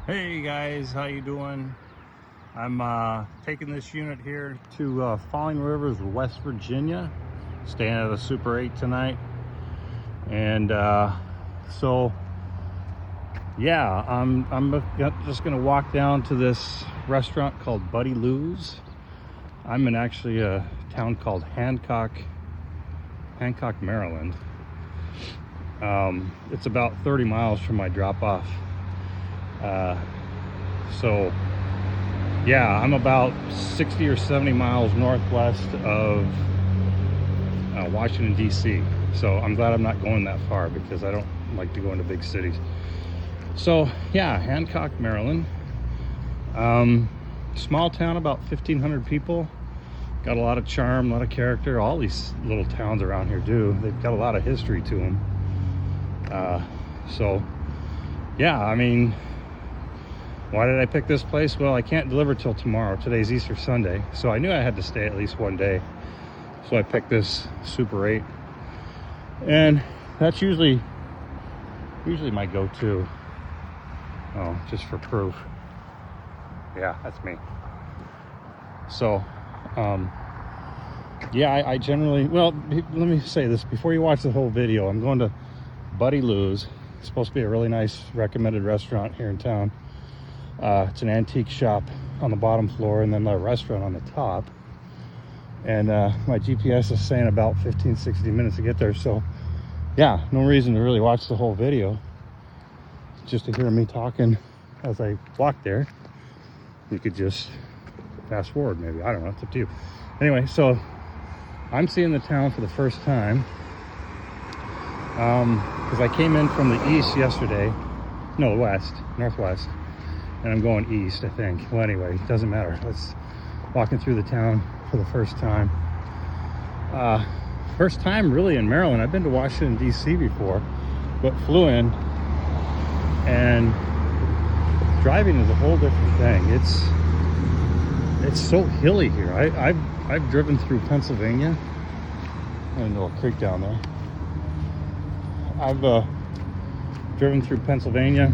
Hey guys, how you doing? I'm taking this unit here to Falling Rivers, West Virginia. Staying at a Super 8 tonight. And so yeah, I'm just gonna walk down to this restaurant called Buddy Lou's. I'm in actually a town called Hancock, Maryland. It's about 30 miles from my drop-off. So yeah, I'm about 60 or 70 miles northwest of Washington, D.C. So I'm glad I'm not going that far because I don't like to go into big cities. So yeah, Hancock, Maryland. Small town, about 1,500 people. Got a lot of charm, a lot of character. All these little towns around here do. They've got a lot of history to them. So yeah, I mean, why did I pick this place? Well, I can't deliver till tomorrow. Today's Easter Sunday, so I knew I had to stay at least one day. So I picked this Super 8, and that's usually my go-to. Oh, just for proof. Yeah, that's me. So, yeah, I generally, well, let me say this before you watch the whole video. I'm going to Buddy Lou's. It's supposed to be a really nice recommended restaurant here in town. It's an antique shop on the bottom floor and then the restaurant on the top. And my GPS is saying about 15-60 minutes to get there. So yeah, no reason to really watch the whole video. Just to hear me talking as I walk there. You could just fast forward maybe. I don't know, it's up to you. Anyway, so I'm seeing the town for the first time. Because I came in from the east yesterday. No, northwest. And I'm going east, I think. Well, anyway, it doesn't matter. Let's walking through the town for the first time. First time really in Maryland. I've been to Washington, D.C. before, but flew in, and driving is a whole different thing. It's so hilly here. I've driven through Pennsylvania, and a little creek down there. I've driven through Pennsylvania.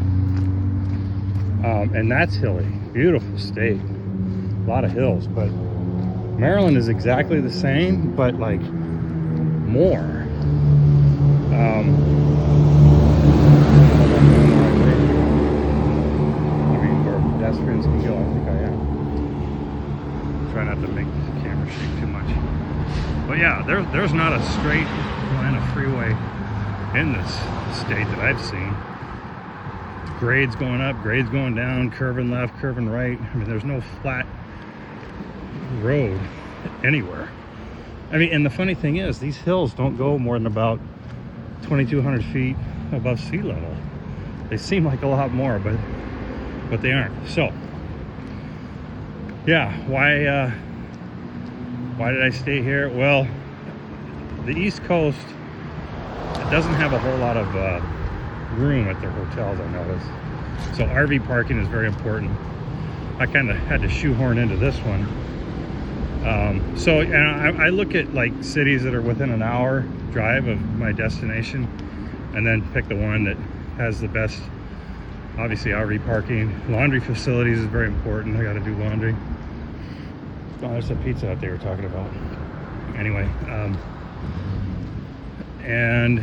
And that's hilly. Beautiful state. A lot of hills, but Maryland is exactly the same, but like more. I mean, where pedestrians can go, I think I am. Try not to make the camera shake too much. But yeah, there's not a straight line of freeway in this state that I've seen. Grades going up, grades going down, curving left, curving right. I mean, there's no flat road anywhere. I mean, and the funny thing is, these hills don't go more than about 2,200 feet above sea level. They seem like a lot more, but they aren't. So, yeah, why did I stay here? Well, the East Coast, it doesn't have a whole lot of room at their hotels, I noticed. So RV parking is very important. I kind of had to shoehorn into this one. So and I look at like cities that are within an hour drive of my destination, and then pick the one that has the best, obviously, RV parking. Laundry facilities is very important. I got to do laundry. Oh, there's a Pizza Hut they were talking about. Anyway, and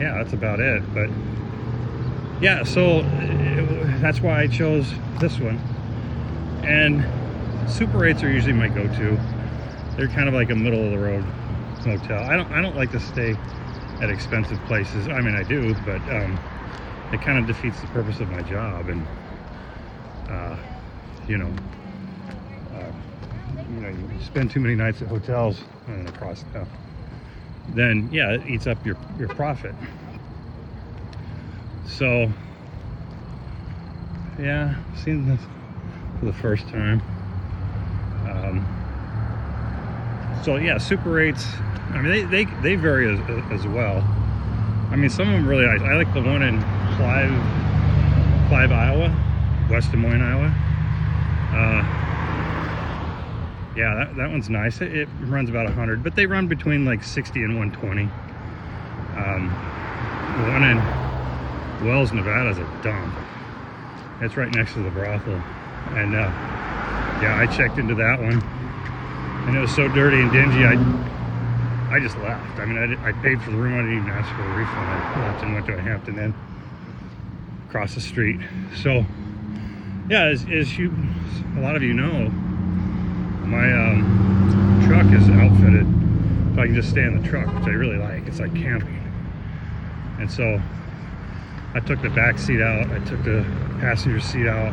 yeah, that's about it. But yeah, so that's why I chose this one. And Super 8s are usually my go-to. They're kind of like a middle of the road motel. I don't like to stay at expensive places. I mean, I do, but it kind of defeats the purpose of my job. And you know, you spend too many nights at hotels and across town, then yeah, it eats up your profit. So yeah, seen this for the first time. So yeah, Super 8s, I mean, they vary as well. I mean, some of them really nice. I like the one in Clive, Iowa, West Des Moines, Iowa. Yeah, that one's nice. It runs about 100, but they run between like 60 and 120. The one in Wells, Nevada is a dump. It's right next to the brothel. And yeah, I checked into that one, and it was so dirty and dingy, I just left. I mean, I paid for the room. I didn't even ask for a refund. I left and went to a Hampton Inn across the street. So yeah, as you, a lot of you know, my truck is outfitted so I can just stay in the truck, which I really like. It's like camping. And so I took the back seat out, I took the passenger seat out,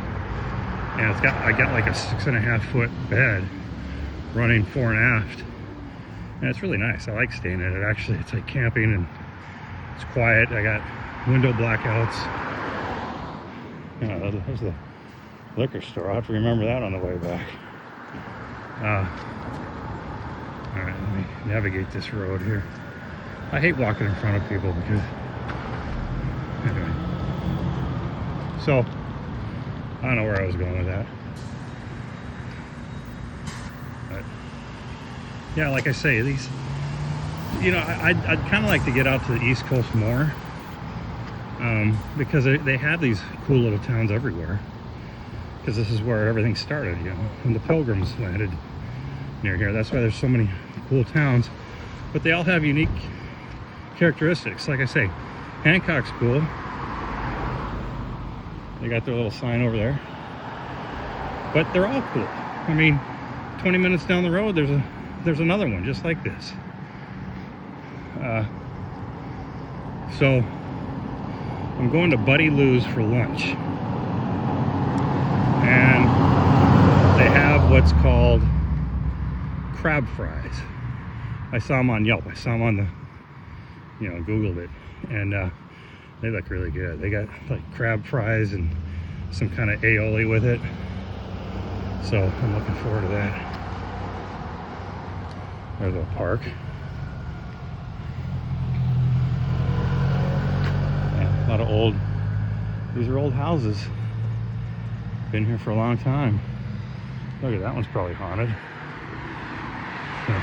and I got like a 6.5 foot bed running fore and aft, and it's really nice. I like staying in it. Actually, it's like camping, and it's quiet. I got window blackouts. There's the liquor store. I'll have to remember that on the way back. All right, let me navigate this road here. I hate walking in front of people because, anyway. So, I don't know where I was going with that. But, yeah, like I say, these, you know, I'd kind of like to get out to the East Coast more, because they have these cool little towns everywhere. Because this is where everything started, you know, when the Pilgrims landed near here. That's why there's so many cool towns, but they all have unique characteristics. Like I say, Hancock's cool. They got their little sign over there, but they're all cool. I mean, 20 minutes down the road, there's another one just like this. So I'm going to Buddy Lou's for lunch, and they have what's called crab fries. I saw them on Yelp. I saw them on the, you know, Googled it, and they look really good. They got like crab fries and some kind of aioli with it. So I'm looking forward to that. There's a park. Yeah, a lot of these are old houses. Been here for a long time. Look at that one's probably haunted. So,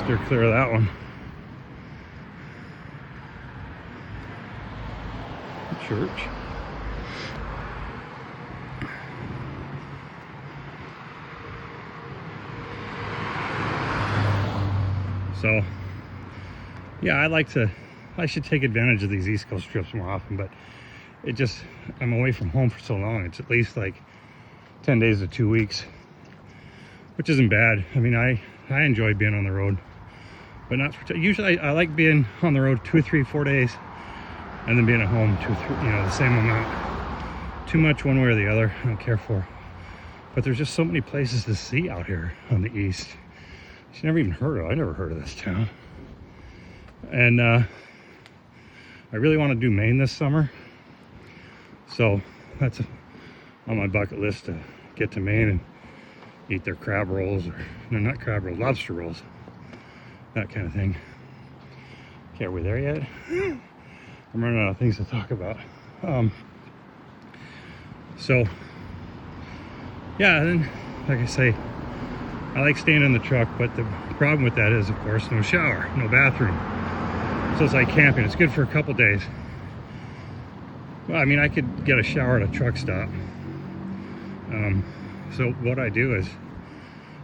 steer clear of that one. Church. So yeah, I should take advantage of these East Coast trips more often, but I'm away from home for so long. It's at least like 10 days to 2 weeks, which isn't bad. I mean, I enjoy being on the road, but not usually. I like being on the road 2, 3, 4 days, and then being at home 2, 3, you know, the same amount. Too much one way or the other, I don't care for. But there's just so many places to see out here on the east. I never heard of this town. And I really want to do Maine this summer. So that's on my bucket list, to get to Maine and eat their crab rolls, or no, not crab rolls, lobster rolls, that kind of thing. Okay, are we there yet? I'm running out of things to talk about. So yeah, then like I say, I like staying in the truck, but the problem with that is, of course, no shower, no bathroom. So it's like camping. It's good for a couple days. Well, I mean, I could get a shower at a truck stop. So what I do is,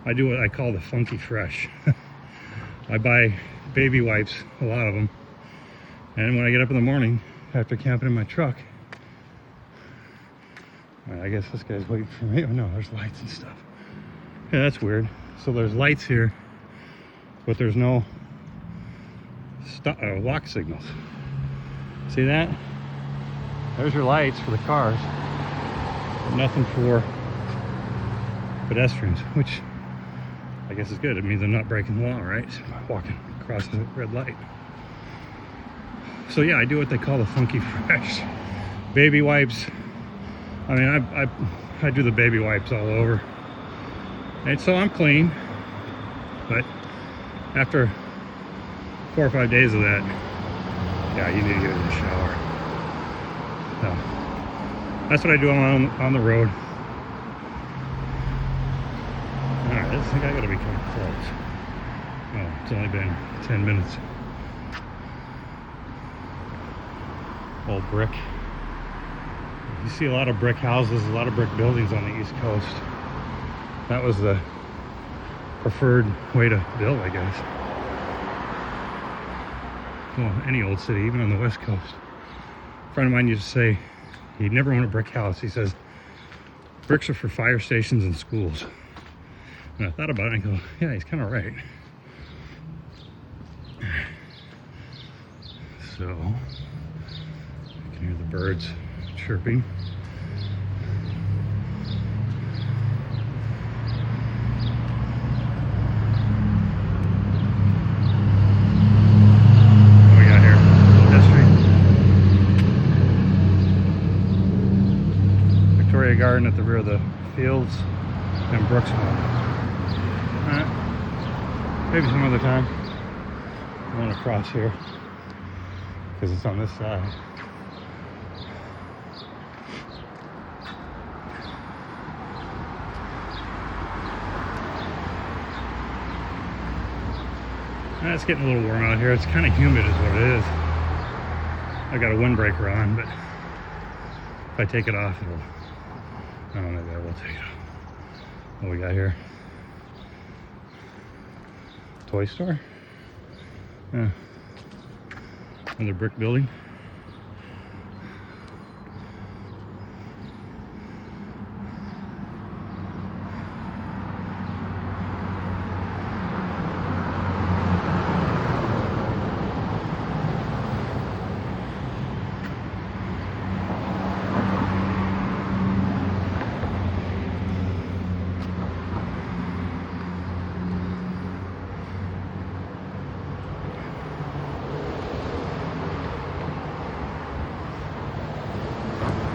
I do what I call the funky fresh. I buy baby wipes, a lot of them, and when I get up in the morning after camping in my truck, I guess this guy's waiting for me. Oh no, there's lights and stuff. Yeah, that's weird. So there's lights here, but there's no walk signals. See that? There's your lights for the cars, but nothing for pedestrians, which I guess is good. It means I'm not breaking the law, right? Walking across the red light. So yeah, I do what they call the funky fresh. Baby wipes. I mean, I do the baby wipes all over. And so I'm clean, but after 4 or 5 days of that, yeah, you need to get in the shower. So that's what I do on the road. All right, I think I gotta be kind of close. Oh, it's only been 10 minutes. Old brick. You see a lot of brick houses, a lot of brick buildings on the East Coast. That was the preferred way to build, I guess. Well, any old city, even on the West Coast. A friend of mine used to say he'd never own a brick house. He says, bricks are for fire stations and schools. And I thought about it and I go, yeah, he's kind of right. So, you can hear the birds chirping. What we got here? Pedestrian. Victoria Garden at the rear of the fields and Brooksville. Alright, maybe some other time. I want to cross here because it's on this side. It's getting a little warm out here. It's kind of humid is what it is. I got a windbreaker on, but if I take it off, it'll, I don't know, maybe I will take it off. What we got here? Toy store? Yeah. Another brick building.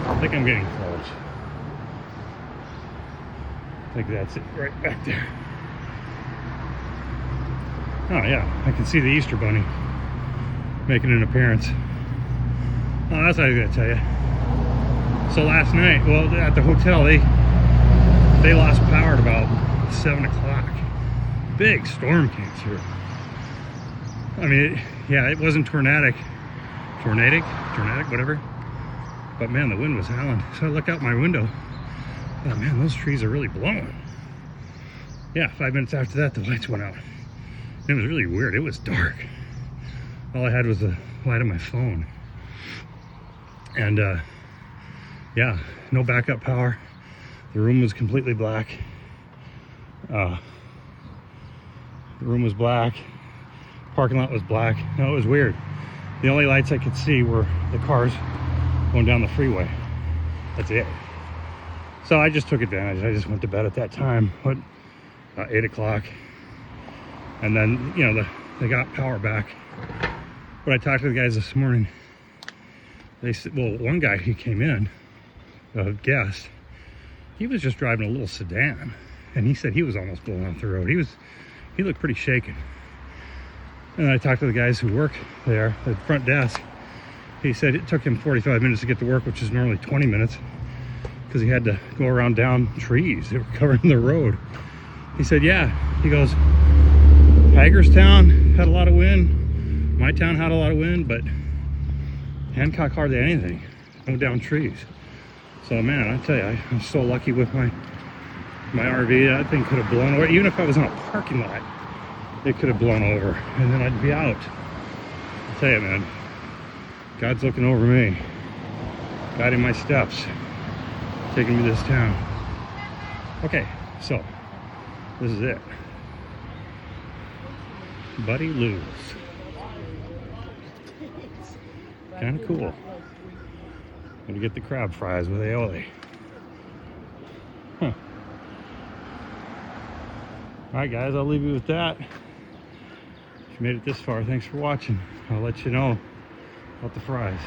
I think I'm getting close. I think that's it right back there. Oh yeah, I can see the Easter Bunny making an appearance. Oh, that's what I was gonna tell you. So last night, well, at the hotel, they lost power at about 7 o'clock. Big storm came through. I mean, it wasn't tornadic, whatever. But man, the wind was howling. So I look out my window. Oh man, those trees are really blowing. Yeah, 5 minutes after that, the lights went out. It was really weird. It was dark. All I had was the light of my phone. And yeah, no backup power. The room was completely black. The room was black. Parking lot was black. No, it was weird. The only lights I could see were the cars going down the freeway. That's it. So I just took advantage. I just went to bed at that time, about 8 o'clock. And then, you know, they got power back. But I talked to the guys this morning. They said, well, one guy who came in, a guest, he was just driving a little sedan. And he said he was almost blown off the road. He looked pretty shaken. And then I talked to the guys who work there at the front desk. He said it took him 45 minutes to get to work, which is normally 20 minutes, because he had to go around down trees that were covering the road. He said, yeah. He goes, Hagerstown had a lot of wind. My town had a lot of wind, but Hancock hardly anything. No down trees. So man, I tell you, I'm so lucky with my RV. That thing could have blown over. Even if I was in a parking lot, it could have blown over, and then I'd be out. I tell you, man, God's looking over me, guiding my steps, taking me to this town. Okay, so this is it. Buddy Lou's. Kind of cool. Gonna get the crab fries with aioli. Huh. Alright guys, I'll leave you with that. If you made it this far, thanks for watching. I'll let you know about the fries.